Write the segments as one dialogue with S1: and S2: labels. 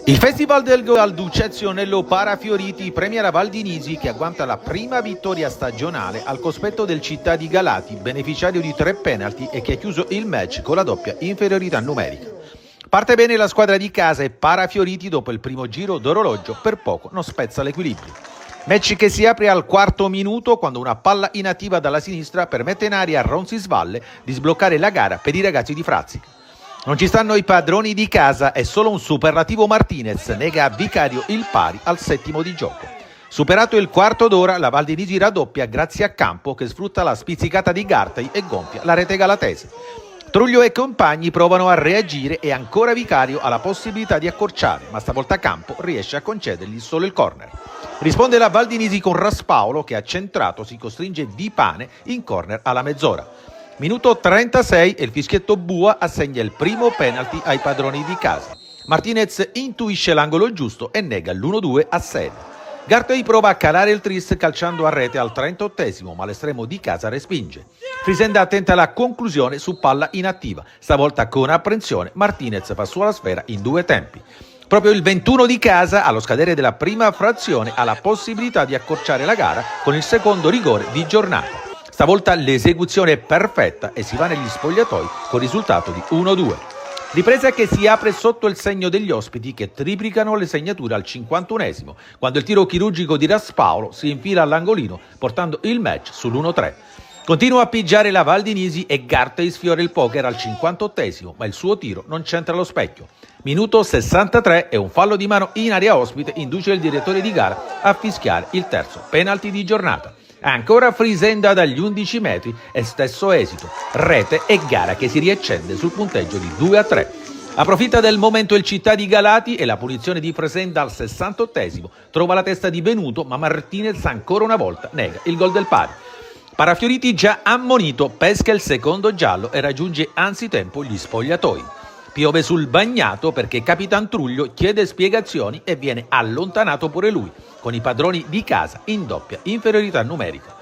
S1: Il Festival del Gol al Ducezio Nello Parafioriti premia la Val di Nisi che agguanta la prima vittoria stagionale al cospetto del Città di Galati, beneficiario di 3 penalty e che ha chiuso il match con la doppia inferiorità numerica. Parte bene la squadra di casa e Parafioriti dopo il primo giro d'orologio per poco non spezza l'equilibrio. Match che si apre al 4° minuto quando una palla inattiva dalla sinistra permette in aria a Ronzisvalle di sbloccare la gara per i ragazzi di Frazzica. Non ci stanno i padroni di casa e solo un superlativo Martinez nega a Vicario il pari al 7° di gioco. Superato il quarto d'ora, la Val di Nisi raddoppia grazie a Campo che sfrutta la spizzicata di Gartey e gonfia la rete galatese. Truglio e compagni provano a reagire e ancora Vicario ha la possibilità di accorciare, ma stavolta Campo riesce a concedergli solo il corner. Risponde la Val di Nisi con Raspaolo che accentrato si costringe Di Pane in corner alla mezz'ora. Minuto 36 e il fischietto Bua assegna il primo penalty ai padroni di casa. Martinez intuisce l'angolo giusto e nega l'1-2 a Sede. Gartey prova a calare il tris calciando a rete al 38°, ma l'estremo di casa respinge. Frisenda tenta la conclusione su palla inattiva. Stavolta con apprensione Martinez fa sua la sfera in 2 tempi. Proprio il 21 di casa, allo scadere della prima frazione, ha la possibilità di accorciare la gara con il secondo rigore di giornata. Stavolta l'esecuzione è perfetta e si va negli spogliatoi con risultato di 1-2. Ripresa che si apre sotto il segno degli ospiti che triplicano le segnature al 51°, quando il tiro chirurgico di Raspaolo si infila all'angolino portando il match sull'1-3. Continua a pigiare la Val di Nisi e Gartey sfiora il poker al 58°, ma il suo tiro non c'entra allo specchio. Minuto 63 e un fallo di mano in area ospite induce il direttore di gara a fischiare il terzo penalty di giornata. Ancora Frisenda dagli 11 metri e stesso esito, rete e gara che si riaccende sul punteggio di 2-3. Approfitta del momento il Città di Galati e la punizione di Frisenda al 68°, trova la testa di Venuto ma Martinez ancora una volta nega il gol del pari. Parafioriti già ammonito pesca il secondo giallo e raggiunge anzitempo gli spogliatoi. Piove sul bagnato perché Capitan Truglio chiede spiegazioni e viene allontanato pure lui, con i padroni di casa in doppia inferiorità numerica.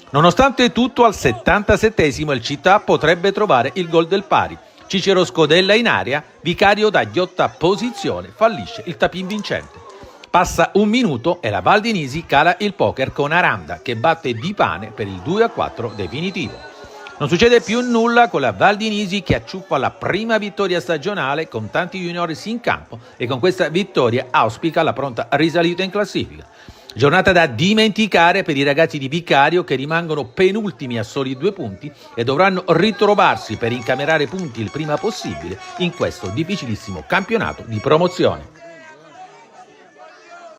S1: Nonostante tutto, al 77° il Città potrebbe trovare il gol del pari. Cicero scodella in aria, Vicario da ghiotta posizione fallisce il tapin vincente. Passa 1 minuto e la Val di Nisi cala il poker con Aranda che batte Di Pane per il 2-4 definitivo. Non succede più nulla con la Val di Nisi che acciuffa la prima vittoria stagionale con tanti juniores in campo e con questa vittoria auspica la pronta risalita in classifica. Giornata da dimenticare per i ragazzi di Vicario che rimangono penultimi a soli 2 punti e dovranno ritrovarsi per incamerare punti il prima possibile in questo difficilissimo campionato di promozione.